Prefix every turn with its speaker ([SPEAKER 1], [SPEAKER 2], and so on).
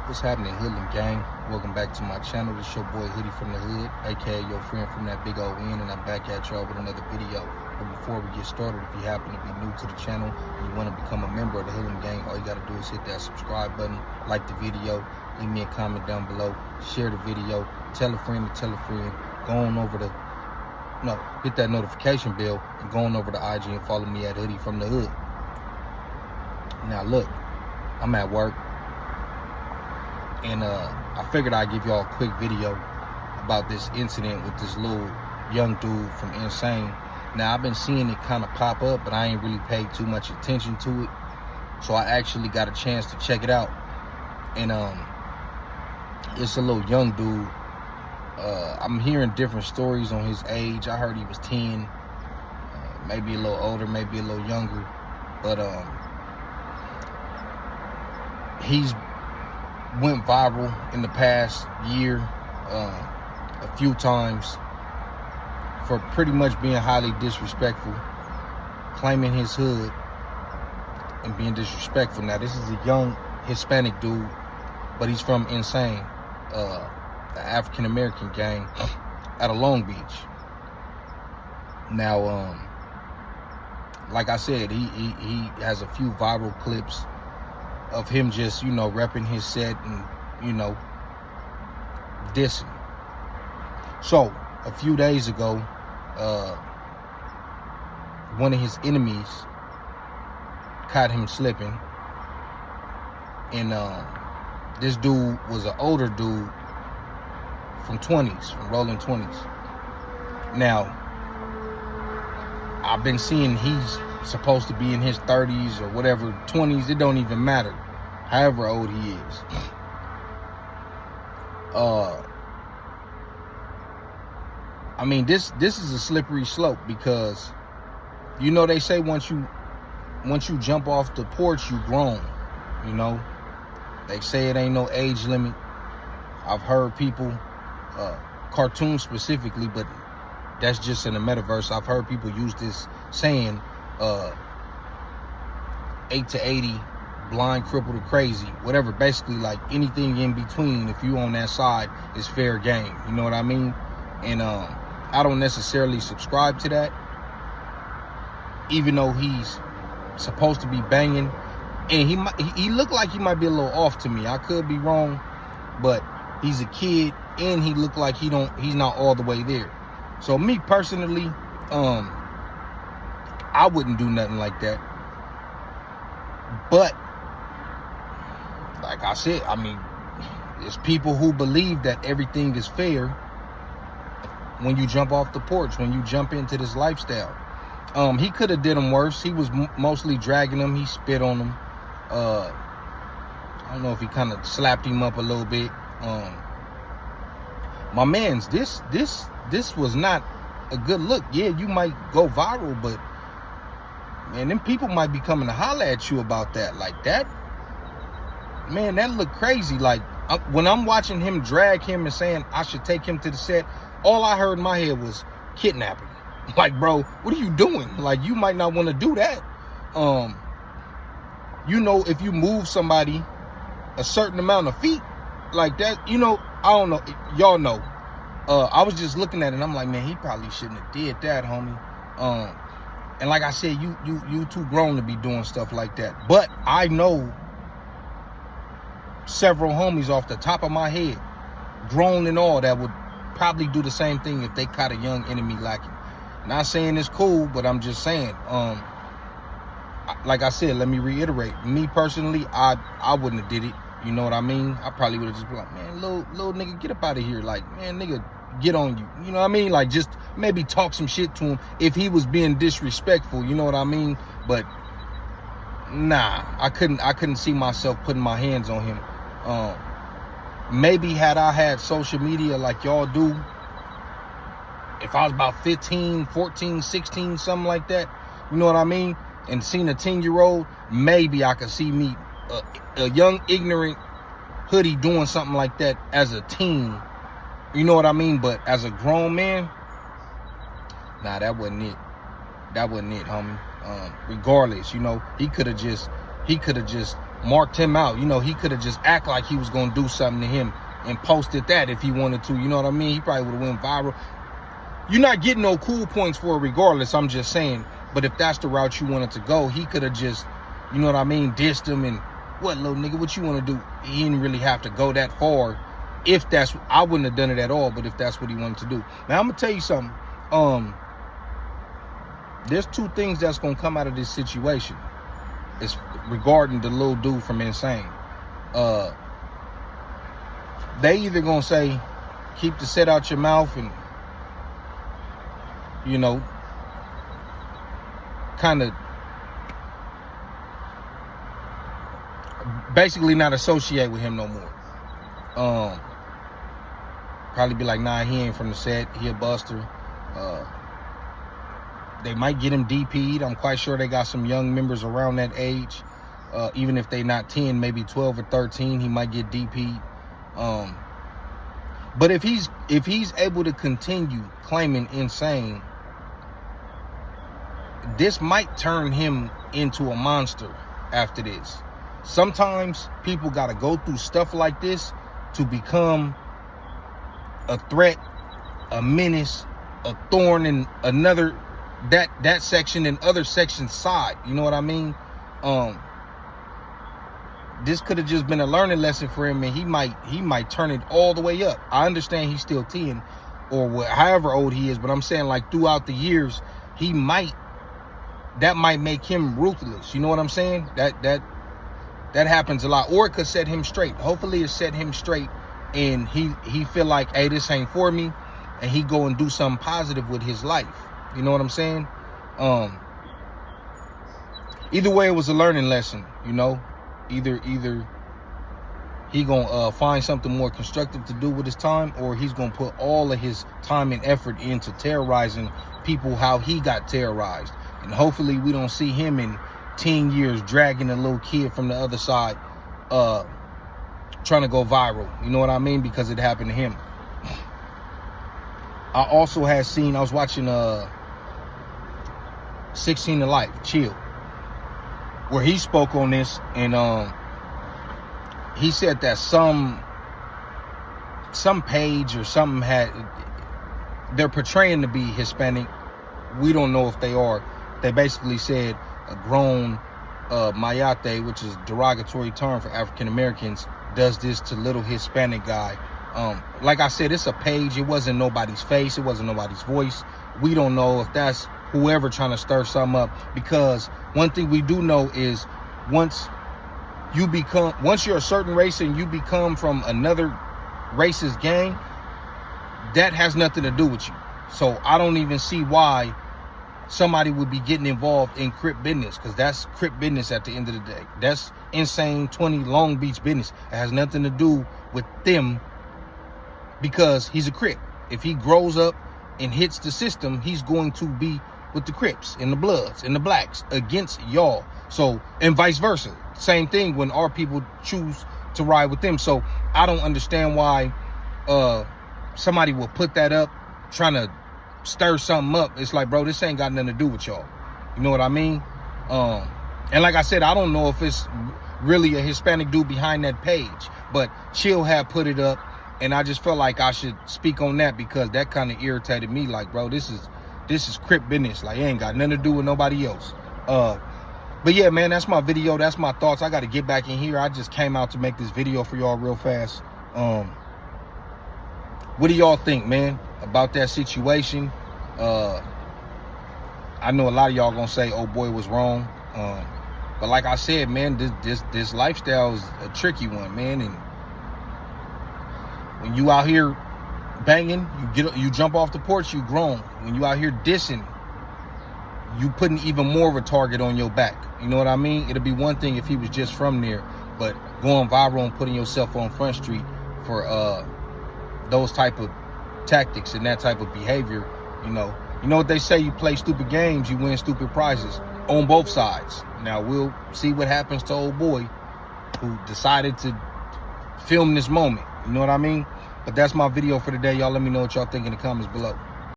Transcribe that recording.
[SPEAKER 1] What's happening, Hoodlum gang? Welcome back to my channel. This your boy Hoodie from the Hood, aka your friend from that big old N, and I'm back at y'all with another video. But before we get started, if you happen to be new to the channel and you want to become a member of the Hoodlum gang, all you got to do is hit that subscribe button, like the video, leave me a comment down below, share the video, tell a friend to tell a friend, go on over to, hit that notification bell, and go on over to IG and follow me at Hoodie from the Hood. Now look, I'm at work. And I figured I'd give y'all a quick video about this incident with this little young dude from Insane. Now, I've been seeing it kind of pop up, but I ain't really paid too much attention to it. So I actually got a chance to check it out. And it's a little young dude. I'm hearing different stories on his age. I heard he was 10, maybe a little older, maybe a little younger. But he's went viral in the past year a few times for pretty much being highly disrespectful, claiming his hood and being disrespectful. Now, this is a young Hispanic dude, but he's from Insane, the African-American gang out of Long Beach. Now, like I said, he has a few viral clips of him just, repping his set and, dissing. So, a few days ago, one of his enemies caught him slipping. And this dude was an older dude from rolling 20s. Now, I've been seeing he's supposed to be in his 30s or whatever, 20s, it don't even matter, however old he is. I mean, this is a slippery slope, because they say once you jump off the porch, you grown. They say it ain't no age limit. I've heard people, cartoons specifically, but that's just in the metaverse, I've heard people use this saying, 8 to 80, blind, crippled, or crazy, whatever. Basically, like anything in between, if you on that side, is fair game. You know what I mean? And I don't necessarily subscribe to that, even though he's supposed to be banging, and he looked like he might be a little off to me. I could be wrong, but he's a kid, and he looked like he's not all the way there. So me personally, I wouldn't do nothing like that. But like I said, I mean, there's people who believe that everything is fair when you jump off the porch, when you jump into this lifestyle. He could have did him worse. He was mostly dragging him. He spit on him. I don't know if he kind of slapped him up a little bit. My man's, this was not a good look. Yeah, you might go viral, but man, them people might be coming to holler at you about that. Like that, man, that looked crazy. Like when I'm watching him drag him and saying I should take him to the set, all I heard in my head was kidnapping. Like, bro, what are you doing? Like, you might not want to do that. If you move somebody a certain amount of feet like that, I don't know. Y'all know. I was just looking at it and I'm like, man, he probably shouldn't have did that, homie. And like I said, you too grown to be doing stuff like that. But I know several homies off the top of my head, grown and all, that would probably do the same thing if they caught a young enemy lacking. Not saying it's cool, but I'm just saying, like I said, let me reiterate, me personally, I wouldn't have did it. You know what I mean? I probably would have just been like, man, little nigga, get up out of here. Like, man, nigga, get on you. You know what I mean? Like, just maybe talk some shit to him if he was being disrespectful. You know what I mean? But nah, I couldn't see myself putting my hands on him. Maybe had I had social media like y'all do, if I was about 15, 14, 16, something like that, you know what I mean, and seen a 10-year-old, maybe I could see me, a young, ignorant hoodie doing something like that as a teen. You know what I mean? But as a grown man, nah, that wasn't it. That wasn't it, homie. Regardless, he could have just marked him out. You know, he could have just act like he was going to do something to him and posted that if he wanted to. You know what I mean? He probably would have went viral. You're not getting no cool points for it regardless, I'm just saying. But if that's the route you wanted to go, he could have just, you know what I mean, dissed him and, what, little nigga, what you want to do? He didn't really have to go that far. If that's, I wouldn't have done it at all, but if that's what he wanted to do. Now, I'm going to tell you something. There's two things that's going to come out of this situation. It's regarding the little dude from Insane. They either going to say, keep the set out your mouth and, you know, kind of basically not associate with him no more. Probably be like, nah, he ain't from the set, he a buster. They might get him DP'd. I'm quite sure they got some young members around that age. Even if they not 10, maybe 12 or 13, he might get DP'd. But if he's able to continue claiming Insane, this might turn him into a monster after this. Sometimes people got to go through stuff like this to become a threat, a menace, a thorn in another, that section and other section's side. You know what I mean? This could have just been a learning lesson for him, and he might turn it all the way up. I understand he's still 10 or however old he is, but I'm saying, like, throughout the years, that might make him ruthless. You know what I'm saying? That happens a lot. Or it could set him straight. Hopefully it set him straight and he feel like, hey, this ain't for me, and he go and do something positive with his life. You know what I'm saying? Either way, it was a learning lesson, you know. Either he gonna find something more constructive to do with his time, or he's gonna put all of his time and effort into terrorizing people how he got terrorized. And hopefully we don't see him in 10 years dragging a little kid from the other side trying to go viral. You know what I mean? Because it happened to him. I also had seen, I was watching 16 to Life, Chill, where he spoke on this, and he said that some page or something they're portraying to be Hispanic. We don't know if they are. They basically said a grown mayate, which is a derogatory term for African Americans, does this to little Hispanic guy. Like I said, it's a page. It wasn't nobody's face. It wasn't nobody's voice. We don't know if that's whoever trying to stir something up, because one thing we do know is once you're a certain race and you become from another race's gang, that has nothing to do with you. So I don't even see why somebody would be getting involved in Crip business, because that's Crip business at the end of the day. That's Insane 20 Long Beach business. It has nothing to do with them, because he's a Crip. If he grows up and hits the system, he's going to be with the Crips and the Bloods and the Blacks against y'all. So, and vice versa. Same thing when our people choose to ride with them. So I don't understand why somebody will put that up trying to stir something up. It's like, bro, this ain't got nothing to do with y'all. You know what I mean? And like I said, I don't know if it's really a Hispanic dude behind that page, but Chill had put it up, and I just felt like I should speak on that because that kind of irritated me. Like, bro, this is Crip business. Like, it ain't got nothing to do with nobody else. But yeah, man, that's my video. That's my thoughts. I got to get back in here. I just came out to make this video for y'all real fast. What do y'all think, man, about that situation? I know a lot of y'all gonna say, oh boy was wrong. But like I said, man, this lifestyle is a tricky one, man. And when you out here banging, you jump off the porch, you grown. When you out here dissing, you putting even more of a target on your back. You know what I mean? It'll be one thing if he was just from there, but going viral and putting yourself on Front Street for those type of tactics and that type of behavior, you know what they say, you play stupid games, you win stupid prizes on both sides. Now we'll see what happens to old boy who decided to film this moment. You know what I mean? But that's my video for today. Y'all let me know what y'all think in the comments below.